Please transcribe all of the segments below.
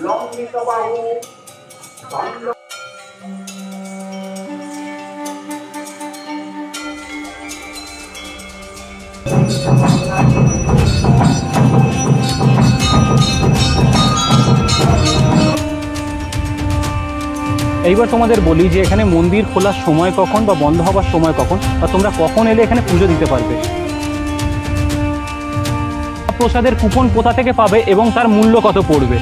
লঙ্ঘিত বাহু দণ্ড। এইবার তোমাদের বলি যে এখানে মন্দির খোলার সময় কখন বা বন্ধ হবার সময় কখন, বা তোমরা কখন এলে এখানে পুজো দিতে পারবে। প্রসাদের কুপন কোথা থেকে পাবে এবং তার মূল্য কত পড়বে।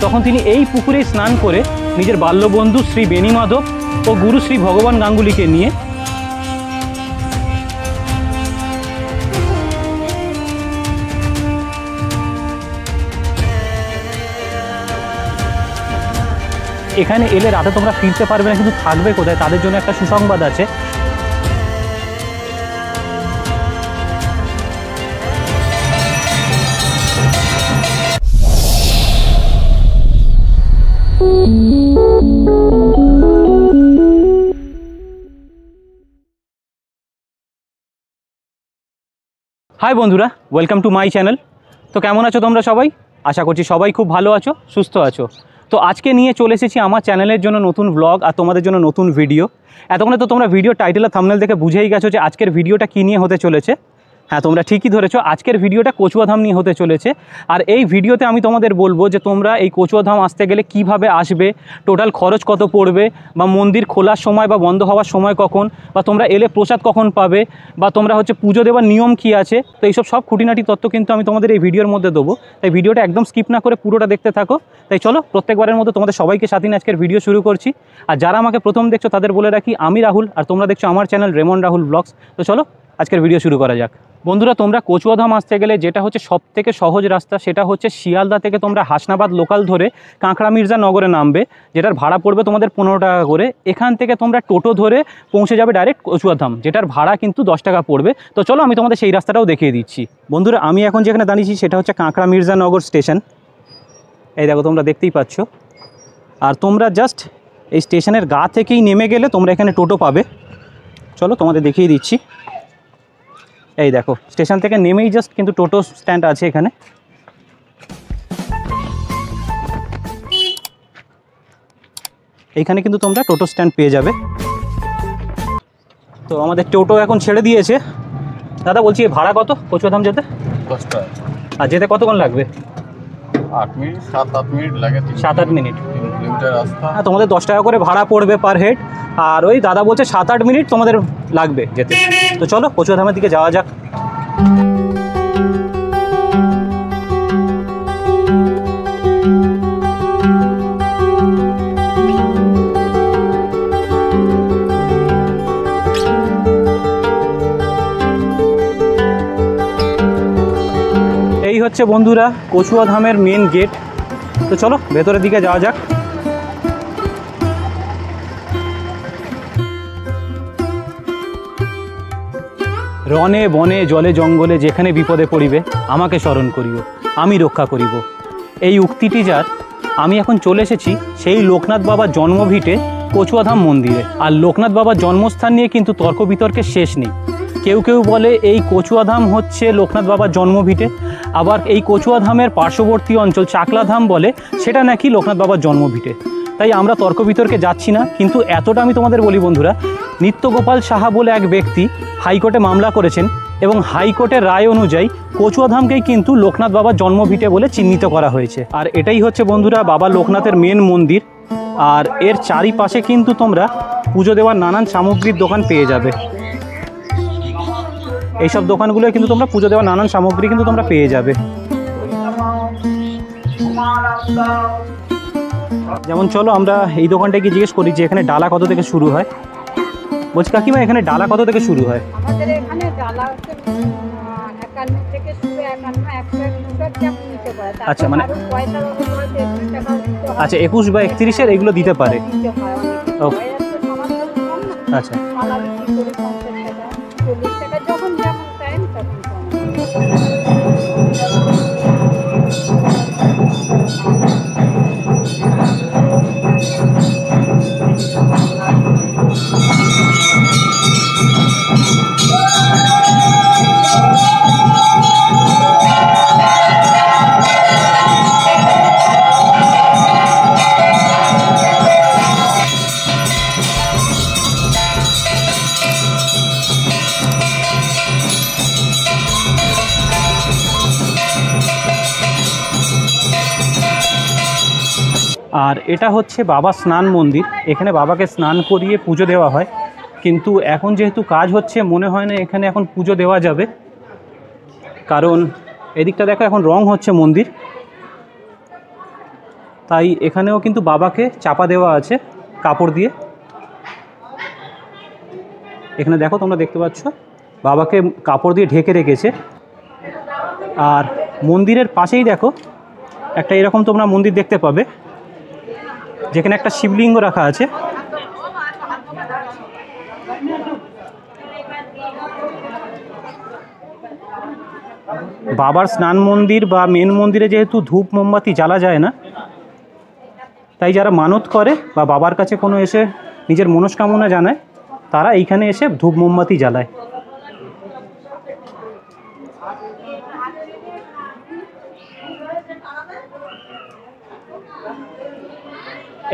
তখন তিনি এই পুকুরে স্নান করে নিজের বাল্যবন্ধু শ্রী বেণী মাধব ও গুরু শ্রী ভগবান গাঙ্গুলিকে নিয়ে এখানে এলে রাতে তোমরা ফিরতে পারবে না, কিন্তু থাকবে কোথায় তাদের জন্য একটা সুসংবাদ আছে। হাই বন্ধুরা, ওয়েলকাম টু মাই চ্যানেল। তো কেমন আছো তোমরা সবাই? আশা করছি সবাই খুব ভালো আছো, সুস্থ আছো। তো আজকে নিয়ে চলে এসেছি আমার চ্যানেলের জন্য নতুন ব্লগ আর তোমাদের জন্য নতুন ভিডিও। এতক্ষণে তো তোমরা ভিডিও টাইটেল আর থাম্বনেল দেখে বুঝেই গেছো যে আজকের ভিডিওটা কী নিয়ে হতে চলেছে। হ্যাঁ, তোমরা ঠিকই ধরেছো, আজকের ভিডিওটা কচুয়াধাম নিয়ে হতে চলেছে। আর এই ভিডিওতে আমি তোমাদের বলবো যে তোমরা এই কচুয়াধাম আসতে গেলে কিভাবে আসবে, টোটাল খরচ কত পড়বে, বা মন্দির খোলার সময় বা বন্ধ হওয়ার সময় কখন, বা তোমরা এলে প্রসাদ কখন পাবে, বা তোমরা পুজো দেওয়ার নিয়ম কী আছে। তো এইসব সব খুঁটিনাটি তথ্য কিন্তু আমি তোমাদের এই ভিডিওর মধ্যে দেবো। তাই ভিডিওটা একদম স্কিপ না করে পুরোটা দেখতে থাকো। তাই চলো, প্রত্যেকবারের মতো তোমাদের সবাইকে সাথে নিয়ে আজকের ভিডিও শুরু করছি। আর যারা আমাকে প্রথম দেখছো তাদের বলে রাখি, আমি রাহুল, আর তোমরা দেখছো আমার চ্যানেল রেমন রাহুল ব্লগস। তো চলো আজকের ভিডিও শুরু করা যাক। বন্ধুরা, তোমরা কচুয়াধাম আসতে গেলে যেটা হচ্ছে সবথেকে সহজ রাস্তা, সেটা হচ্ছে শিয়ালদা থেকে তোমরা হাসনাবাদ লোকাল ধরে কাঁকড়া মির্জা নগরে নামবে, যেটার ভাড়া পড়বে তোমাদের 15 টাকা করে। এখান থেকে তোমরা টোটো ধরে পৌঁছে যাবে ডাইরেক্ট কচুয়াধাম, যেটার ভাড়া কিন্তু 10 টাকা পড়বে। তো চলো আমি তোমাদের সেই রাস্তাটাও দেখিয়ে দিচ্ছি। বন্ধুরা, আমি এখন যেখানে দাঁড়িয়েছি সেটা হচ্ছে কাঁকড়া মির্জা নগর স্টেশন। এই দেখো, তোমরা দেখতেই পাচ্ছ। আর তোমরা জাস্ট এই স্টেশনের গা থেকেই নেমে গেলে তোমরা এখানে টোটো পাবে। চলো তোমাদের দেখিয়ে দিচ্ছি। এই দেখো, স্টেশন থেকে নেমেই জাস্ট কিন্তু টোটো স্ট্যান্ড আছে এখানে। এইখানে কিন্তু তোমরা টোটো স্ট্যান্ড পেয়ে যাবে। তো আমাদের টোটো এখন ছেড়ে দিয়েছে। দাদা, বলছি ভাড়া কত কচুয়াধাম যেতে? 10 টাকা। আর যেতে কতক্ষণ লাগবে? 8 মিনিট, 7-8 মিনিট লাগে। 7-8 মিনিট। 3 কিলোমিটার রাস্তা। হ্যাঁ, তোমাদের 10 টাকা করে ভাড়া পড়বে পার হেড। আর ওই দাদা বলছে 7-8 মিনিট তোমাদের লাগবে যেতে। তো চলো কচুয়াধামের দিকে যাওয়া যাক। এই হচ্ছে বন্ধুরা কচুয়াধামের মেন গেট। তো চলো ভেতরের দিকে যাওয়া যাক। রনে বনে জলে জঙ্গলে যেখানে বিপদে পড়িবে আমাকে স্মরণ করিও, আমি রক্ষা করিব। এই উক্তিটি যার, আমি এখন চলে এসেছি সেই লোকনাথ বাবার জন্মভিটে কচুয়াধাম মন্দিরে। আর লোকনাথ বাবার জন্মস্থান নিয়ে কিন্তু তর্ক বিতর্কের শেষ নেই। কেউ কেউ বলে এই কচুয়াধাম হচ্ছে লোকনাথ বাবার জন্মভিটে, আবার এই কচুয়াধামের পার্শ্ববর্তী অঞ্চল চাকলাধাম বলে সেটা নাকি লোকনাথ বাবার জন্মভিটে। তাই আমরা তর্ক বিতর্কে যাচ্ছি না, কিন্তু এতটা আমি তোমাদের বলি বন্ধুরা, নিত্যগোপাল সাহা বলে এক ব্যক্তি হাইকোর্টে মামলা করেছেন, এবং হাইকোর্টের রায় অনুযায়ী কচুয়াধামকেই কিন্তু লোকনাথ বাবার জন্মভিটে বলে চিহ্নিত করা হয়েছে। আর এটাই হচ্ছে বন্ধুরা বাবা লোকনাথের মেন মন্দির। আর এর চারিপাশে কিন্তু তোমরা পুজো দেওয়ার নানান সামগ্রীর দোকান পেয়ে যাবে। এইসব দোকানগুলো কিন্তু তোমরা পুজো দেওয়ার নানান সামগ্রী কিন্তু তোমরা পেয়ে যাবে। যেমন চলো আমরা এই দোকানটায় গিয়ে জিজ্ঞেস করি যে এখানে ডালা কত থেকে শুরু হয়। বলছি কাকিমা, এখানে ডালা কত থেকে শুরু হয়? আমাদের এখানে ডালা হচ্ছে 51 থেকে শুরু, 51, 100 যেমন নিতে পারে। আচ্ছা, মানে পয়সা আচ্ছা 21 বা 31-এর এগুলো দিতে পারে। ওকে, আচ্ছা। 40 টাকা যখন যেমন টাইম তখন। আর এটা হচ্ছে বাবা স্নান মন্দির, এখানে বাবাকে স্নান করিয়ে পুজো দেওয়া হয়, কিন্তু এখন যেহেতু কাজ হচ্ছে মনে হয় না এখানে এখন পুজো দেওয়া যাবে, কারণ এদিকটা দেখো এখন রং হচ্ছে মন্দির, তাই এখানেও কিন্তু বাবাকে চাপা দেওয়া আছে কাপড় দিয়ে। এখানে দেখো তোমরা দেখতে পাচ্ছ বাবাকে কাপড় দিয়ে ঢেকে রেখেছে। আর মন্দিরের পাশেই দেখো একটা এরকম তোমরা মন্দির দেখতে পাবে, যেখানে একটা শিবলিঙ্গ রাখা আছে। বাবার স্নান মন্দির বা মেন মন্দিরে যেহেতু ধূপ মোমবাতি জ্বালা যায় না, তাই যারা মানত করে বা বাবার কাছে কোনো এসে নিজের মনস্কামনা জানায় তারা এইখানে এসে ধূপ মোমবাতি জ্বালায়।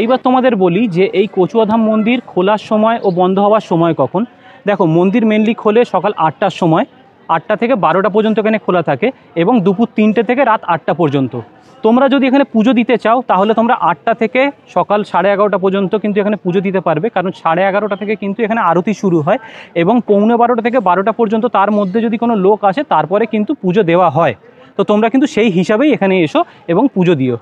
এইবার তোমাদের বলি যে এই কচুয়াধাম মন্দির খোলার সময় ও বন্ধ হওয়ার সময় কখন। দেখো মন্দির মেনলি খোলে সকাল 8টার সময়, 8টা থেকে 12টা পর্যন্ত এখানে খোলা থাকে, এবং দুপুর 3টে থেকে রাত 8টা পর্যন্ত। তোমরা যদি এখানে পুজো দিতে চাও তাহলে তোমরা 8টা থেকে সকাল 11:30 পর্যন্ত কিন্তু এখানে পুজো দিতে পারবে, কারণ 11:30 থেকে কিন্তু এখানে আরতি শুরু হয়, এবং 11:45 থেকে 12টা পর্যন্ত তার মধ্যে যদি কোনো লোক আসে তারপরে কিন্তু পুজো দেওয়া হয়। তো তোমরা কিন্তু সেই হিসাবেই এখানে এসো এবং পুজো দিও।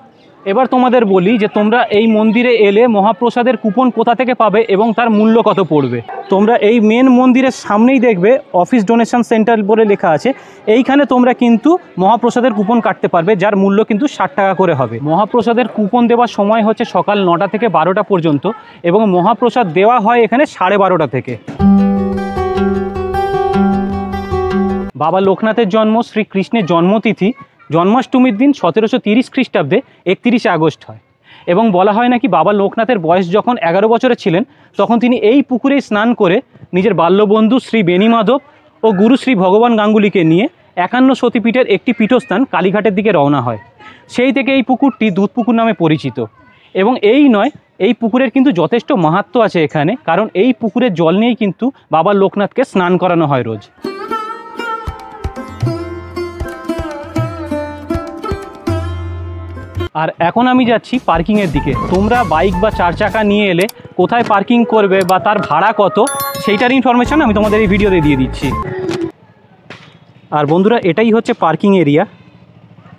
এবার তোমাদের বলি যে তোমরা এই মন্দিরে এলে মহাপ্রসাদের কুপন কোথা থেকে পাবে এবং তার মূল্য কত পড়বে। তোমরা এই মেন মন্দিরের সামনেই দেখবে অফিস ডোনেশন সেন্টার বলে লেখা আছে, এইখানে তোমরা কিন্তু মহাপ্রসাদের কুপন কাটতে পারবে, যার মূল্য কিন্তু 60 টাকা করে হবে। মহাপ্রসাদের কুপন দেওয়ার সময় হচ্ছে সকাল 9টা থেকে 12টা পর্যন্ত, এবং মহাপ্রসাদ দেওয়া হয় এখানে 12:30 থেকে। বাবা লোকনাথের জন্ম শ্রীকৃষ্ণের জন্মতিথি জন্মাষ্টমীর দিন 1730 খ্রিস্টাব্দে 31 আগস্ট হয়, এবং বলা হয় নাকি বাবা লোকনাথের বয়স যখন 11 বছরের ছিলেন তখন তিনি এই পুকুরেই স্নান করে নিজের বাল্যবন্ধু শ্রী বেণীমাধব ও গুরু শ্রী ভগবান গাঙ্গুলিকে নিয়ে 51 সতীপীঠের একটি পীঠস্থান কালীঘাটের দিকে রওনা হয়। সেই থেকে এই পুকুরটি দুধ পুকুর নামে পরিচিত। এবং এই নয়, এই পুকুরের কিন্তু যথেষ্ট মাহাত্ম্য আছে এখানে, কারণ এই পুকুরের জল নিয়েই কিন্তু বাবা লোকনাথকে স্নান করানো হয় রোজ। আর এখন আমি যাচ্ছি পার্কিংয়ের দিকে। তোমরা বাইক বা 4 চাকা নিয়ে এলে কোথায় পার্কিং করবে বা তার ভাড়া কত সেইটার ইনফরমেশান আমি তোমাদের এই ভিডিওতে দিয়ে দিচ্ছি। আর বন্ধুরা, এটাই হচ্ছে পার্কিং এরিয়া।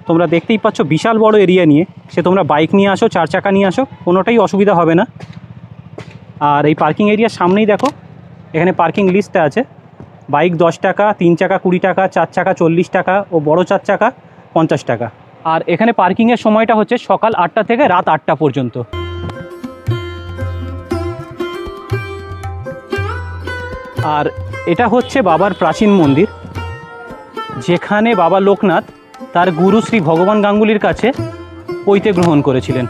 তোমরা দেখতেই পাচ্ছ বিশাল বড় এরিয়া নিয়ে, সে তোমরা বাইক নিয়ে আসো 4 চাকা নিয়ে আসো, কোনোটাই অসুবিধা হবে না। আর এই পার্কিং এরিয়ার সামনেই দেখো এখানে পার্কিং লিস্টটা আছে। বাইক 10 টাকা, 3 চাকা 20 টাকা, 4 চাকা 40 টাকা ও বড় 4 চাকা 50 টাকা। আর এখানে পার্কিংয়ের সময়টা হচ্ছে সকাল 8টা থেকে রাত 8টা পর্যন্ত। আর এটা হচ্ছে বাবার প্রাচীন মন্দির, যেখানে বাবা লোকনাথ তার গুরু শ্রী ভগবান গাঙ্গুলির কাছে পৈতে গ্রহণ করেছিলেন।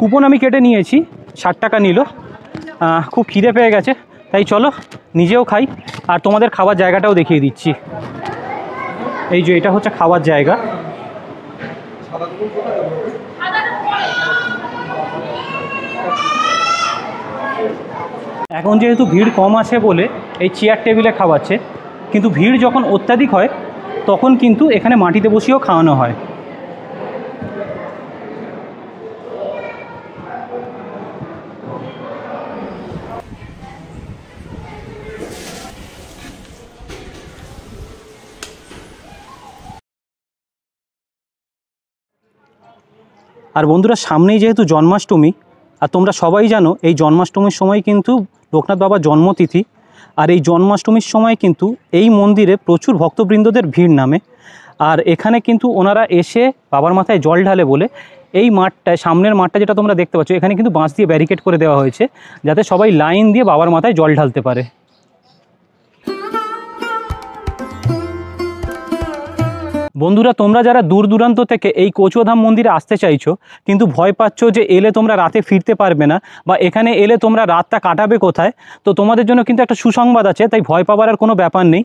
কুপন আমি কেটে নিয়েছি, 60 টাকা নিল। খুব খিদে পেয়ে গেছে, তাই চলো নিজেও খাই আর তোমাদের খাবার জায়গাটাও দেখিয়ে দিচ্ছি। এই যে এটা হচ্ছে খাবার জায়গা। এখন যেহেতু ভিড় কম আছে বলে এই চেয়ার টেবিলে খাওয়াচ্ছে, কিন্তু ভিড় যখন অত্যাধিক হয় তখন কিন্তু এখানে মাটিতে বসিয়েও খাওয়ানো হয়। আর বন্ধুরা, সামনেই যেহেতু জন্মাষ্টমী, আর তোমরা সবাই জানো এই জন্মাষ্টমীর সময় কিন্তু লোকনাথ বাবার জন্মতিথি, আর এই জন্মাষ্টমীর সময় কিন্তু এই মন্দিরে প্রচুর ভক্তবৃন্দদের ভিড় নামে। আর এখানে কিন্তু ওনারা এসে বাবার মাথায় জল ঢালে বলে এই মাঠটায়, সামনের মাঠটা যেটা তোমরা দেখতে পাচ্ছ, এখানে কিন্তু বাঁশ দিয়ে ব্যারিকেড করে দেওয়া হয়েছে, যাতে সবাই লাইন দিয়ে বাবার মাথায় জল ঢালতে পারে। বন্ধুরা, তোমরা যারা দূর দূরান্ত থেকে এই কচুয়াধাম মন্দিরে আসতে চাইছো কিন্তু ভয় পাচ্ছ যে এলে তোমরা রাতে ফিরতে পারবে না, বা এখানে এলে তোমরা রাতটা কাটাবে কোথায়, তো তোমাদের জন্য কিন্তু একটা সুসংবাদ আছে, তাই ভয় পাবার আর কোনো ব্যাপার নেই।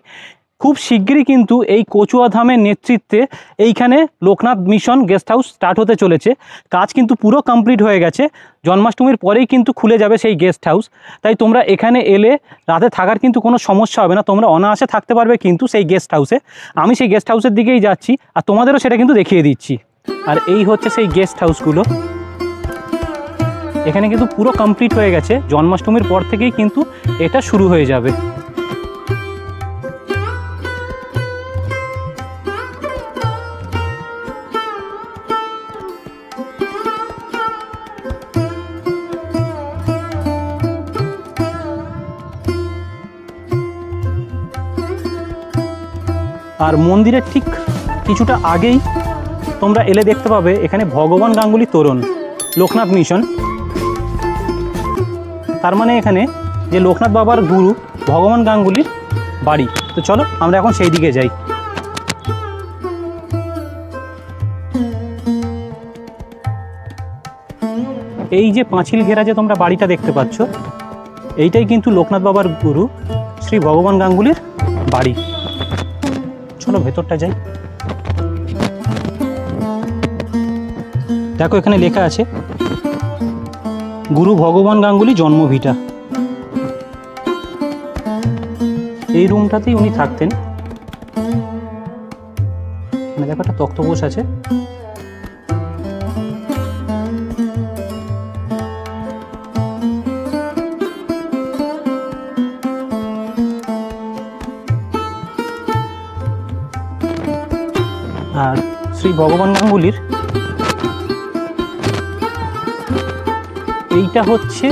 খুব শীঘ্রই কিন্তু এই কচুয়া ধামের নেতৃত্বে এইখানে Loknath mission guest house start হতে চলেছে। কাজ কিন্তু পুরো কমপ্লিট হয়ে গেছে, জন্মাষ্টমীর পরেই কিন্তু খুলে যাবে সেই গেস্ট হাউস। তাই তোমরা এখানে এলে রাতে থাকার কিন্তু কোনো সমস্যা হবে না, তোমরা অনায়াসে থাকতে পারবে কিন্তু সেই গেস্ট হাউসে। আমি সেই গেস্ট হাউসের দিকেই যাচ্ছি আর তোমাদেরও সেটা কিন্তু দেখিয়ে দিচ্ছি। আর এই হচ্ছে সেই গেস্ট হাউসগুলো, এখানে কিন্তু পুরো কমপ্লিট হয়ে গেছে, জন্মাষ্টমীর পর থেকেই কিন্তু এটা শুরু হয়ে যাবে। আর মন্দিরের ঠিক কিছুটা আগেই তোমরা এলে দেখতে পাবে এখানে ভগবান গাঙ্গুলি তোরণ, লোকনাথ মিশন। তার মানে এখানে যে লোকনাথ বাবার গুরু ভগবান গাঙ্গুলির বাড়ি। তো চলো আমরা এখন সেই দিকে যাই। এই যে পাঁচিল ঘেরা যে তোমরা বাড়িটা দেখতে পাচ্ছ, এইটাই কিন্তু লোকনাথ বাবার গুরু শ্রী ভগবান গাঙ্গুলির বাড়ি। চলো ভেতরটা যাই। দেখো এখানে লেখা আছে গুরু ভগবান গাঙ্গুলি জন্মভিটা। এই রুমটাতেই উনি থাকতেন। মানে দেখো একটা তক্তপোষ আছে। আর শ্রী ভগবান গাঙ্গুলির এইটা হচ্ছে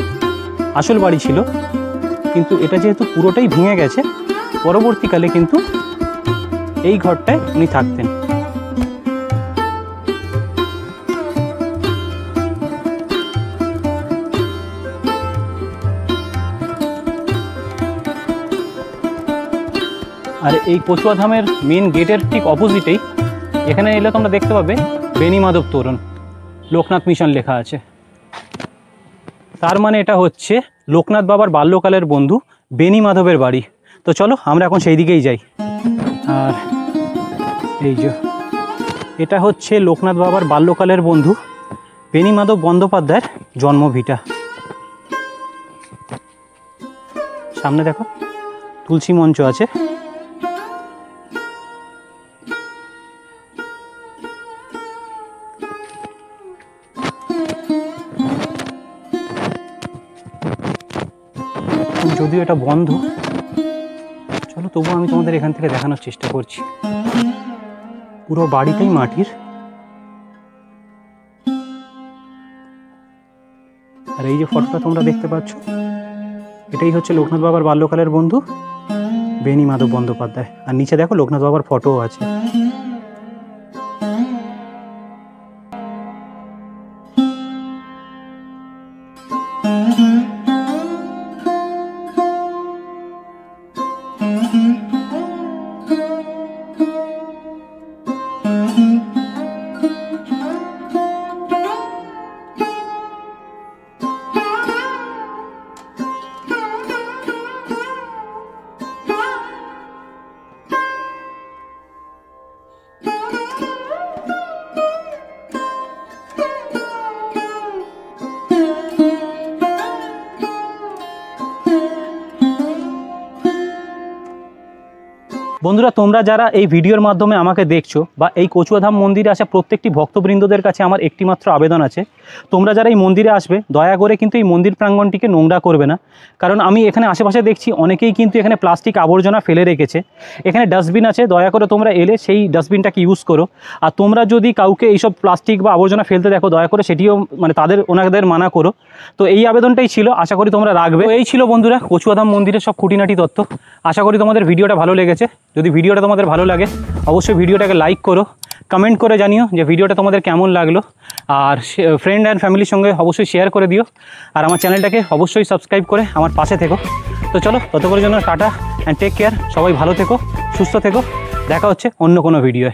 আসল বাড়ি ছিল, কিন্তু এটা যেহেতু পুরোটাই ভেঙে গেছে, পরবর্তীকালে কিন্তু এই ঘরটায় উনি থাকতেন। আর এই কচুয়া ধামের মেন গেটের ঠিক অপোজিটেই এখানে এলে তোমরা দেখতে পাবে বেনি মাধব তোরণ, লোকনাথ মিশন লেখা আছে। তার মানে এটা হচ্ছে লোকনাথ বাবার বাল্যকালের বন্ধু বেনি মাধবের বাড়ি। তো চলো আমরা এখন সেই দিকেই যাই। আর এই যে এটা হচ্ছে লোকনাথ বাবার বাল্যকালের বন্ধু বেনি মাধব বন্দ্যোপাধ্যায়ের জন্মভিটা। সামনে দেখো তুলসী মঞ্চ আছে। যদিও এটা বন্ধ, চলো তবুও আমি তোমাদের এখান থেকে দেখানোর চেষ্টা করছি। পুরো বাড়িটাই মাটির। আর এই যে ফটোটা তোমরা দেখতে পাচ্ছ, এটাই হচ্ছে লোকনাথ বাবার বাল্যকালের বন্ধু বেনি মাধব বন্দ্যোপাধ্যায়। আর নিচে দেখো লোকনাথ বাবার ফটোও আছে। বন্ধুরা, তোমরা যারা এই ভিডিওর মাধ্যমে আমাকে দেখছো বা এই কচুয়াধাম মন্দিরে আসা প্রত্যেকটি ভক্তবৃন্দদের কাছে আমার একটিমাত্র আবেদন আছে, তোমরা যারা এই মন্দিরে আসবে দয়া করে কিন্তু এই মন্দির প্রাঙ্গণটিকে নোংরা করবে না। কারণ আমি এখানে আশেপাশে দেখছি অনেকেই কিন্তু এখানে প্লাস্টিক আবর্জনা ফেলে রেখেছে। এখানে ডাস্টবিন আছে, দয়া করে তোমরা এলে সেই ডাস্টবিনটাকে ইউজ করো। আর তোমরা যদি কাউকে এইসব প্লাস্টিক বা আবর্জনা ফেলতে দেখো, দয়া করে সেটিও মানে ওনাদের মানা করো। তো এই আবেদনটাই ছিল, আশা করি তোমরা রাখবে। এই ছিল বন্ধুরা কচুয়াধাম মন্দিরের সব খুঁটিনাটি তথ্য। আশা করি তোমাদের ভিডিওটা ভালো লেগেছে। যদি ভিডিওটা তোমাদের ভালো লাগে অবশ্যই ভিডিওটাকে লাইক করো, কমেন্ট করে জানিও যে ভিডিওটা তোমাদের কেমন লাগলো। আর ফ্রেন্ড অ্যান্ড ফ্যামিলির সঙ্গে অবশ্যই শেয়ার করে দিও। আর আমার চ্যানেলটাকে অবশ্যই সাবস্ক্রাইব করে আমার পাশে থেকো। তো চলো, ততক্ষণের জন্য টাটা অ্যান্ড টেক কেয়ার। সবাই ভালো থেকো, সুস্থ থেকো। দেখা হচ্ছে অন্য কোনো ভিডিওয়।